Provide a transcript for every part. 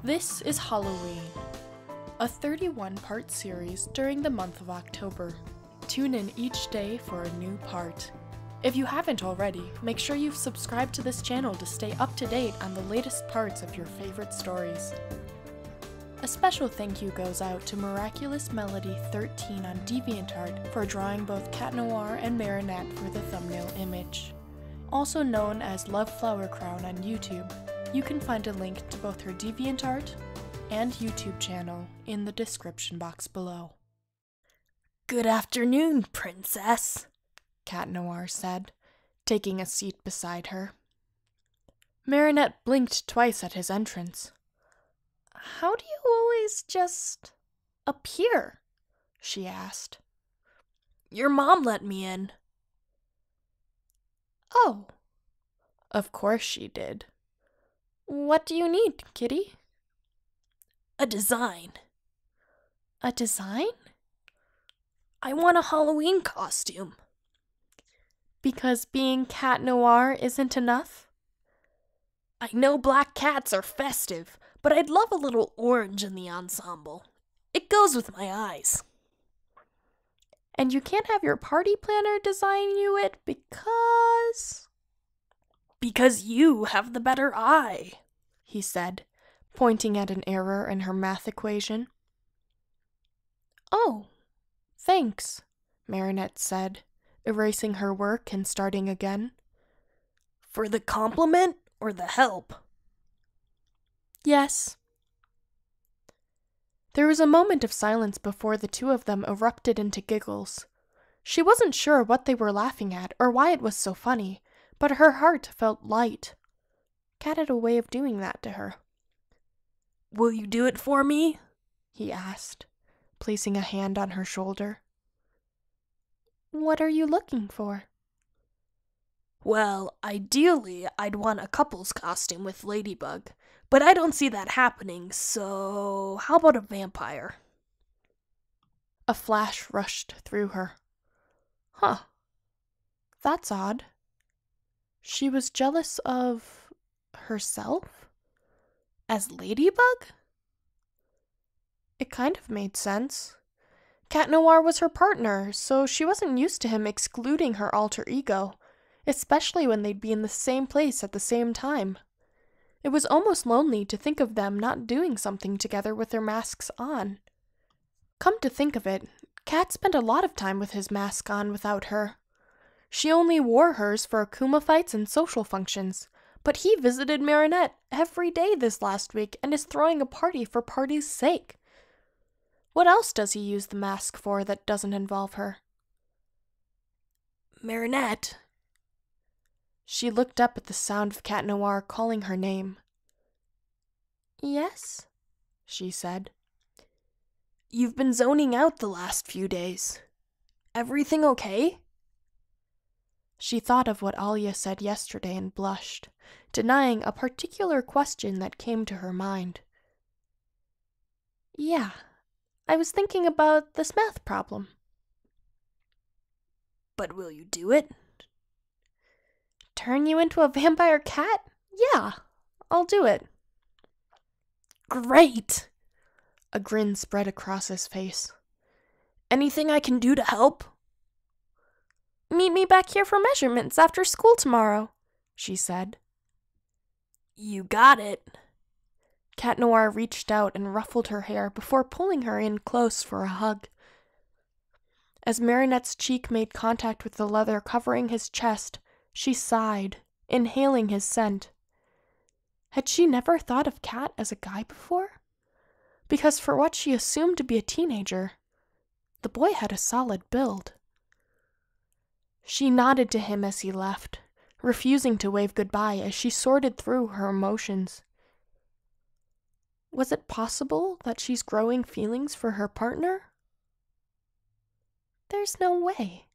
This is Halloween, a 31-part series during the month of October. Tune in each day for a new part. If you haven't already, make sure you've subscribed to this channel to stay up to date on the latest parts of your favorite stories. A special thank you goes out to Miraculous Melody 13 on DeviantArt for drawing both Cat Noir and Marinette for the thumbnail image. Also known as Love Flower Crown on YouTube, you can find a link to both her DeviantArt and YouTube channel in the description box below. Good afternoon, Princess, Cat Noir said, taking a seat beside her. Marinette blinked twice at his entrance. "How do you always just appear?" she asked. "Your mom let me in." "Oh, of course she did. What do you need, kitty?" "A design." "A design?" "I want a Halloween costume." "Because being Cat Noir isn't enough?" "I know black cats are festive, but I'd love a little orange in the ensemble. It goes with my eyes." "And you can't have your party planner design you it because..." "Because you have the better eye," he said, pointing at an error in her math equation. "Oh, thanks," Marinette said, erasing her work and starting again. "For the compliment or the help?" "Yes." There was a moment of silence before the two of them erupted into giggles. She wasn't sure what they were laughing at or why it was so funny, but her heart felt light. Cat had a way of doing that to her. "Will you do it for me?" he asked, placing a hand on her shoulder. "What are you looking for?" "Well, ideally, I'd want a couple's costume with Ladybug, but I don't see that happening, so how about a vampire?" A flash rushed through her. Huh. That's odd. She was jealous of herself? As Ladybug? It kind of made sense. Cat Noir was her partner, so she wasn't used to him excluding her alter ego, especially when they'd be in the same place at the same time. It was almost lonely to think of them not doing something together with their masks on. Come to think of it, Cat spent a lot of time with his mask on without her. She only wore hers for Akuma fights and social functions, but he visited Marinette every day this last week and is throwing a party for party's sake. What else does he use the mask for that doesn't involve her? "Marinette." She looked up at the sound of Cat Noir calling her name. "Yes," she said. "You've been zoning out the last few days. Everything okay?" She thought of what Alia said yesterday and blushed, denying a particular question that came to her mind. "Yeah, I was thinking about this math problem." "But will you do it?" "Turn you into a vampire cat? Yeah, I'll do it." "Great!" A grin spread across his face. "Anything I can do to help?" "Meet me back here for measurements after school tomorrow," she said. "You got it." Cat Noir reached out and ruffled her hair before pulling her in close for a hug. As Marinette's cheek made contact with the leather covering his chest, she sighed, inhaling his scent. Had she never thought of Cat as a guy before? Because for what she assumed to be a teenager, the boy had a solid build. She nodded to him as he left, refusing to wave goodbye as she sorted through her emotions. Was it possible that she's growing feelings for her partner? There's no way.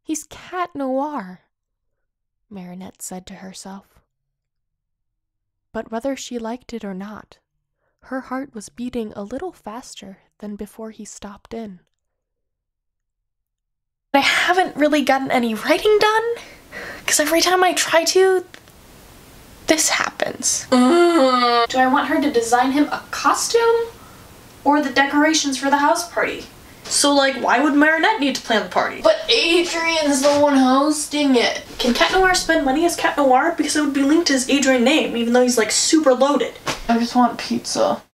He's Cat Noir, Marinette said to herself. But whether she liked it or not, her heart was beating a little faster than before he stopped in. I haven't really gotten any writing done, because every time I try to, this happens. Do I want her to design him a costume? Or the decorations for the house party? So, like, why would Marinette need to plan the party? But Adrian's the one hosting it. Can Cat Noir spend money as Cat Noir? Because it would be linked to his Adrian name, even though he's, like, super loaded. I just want pizza.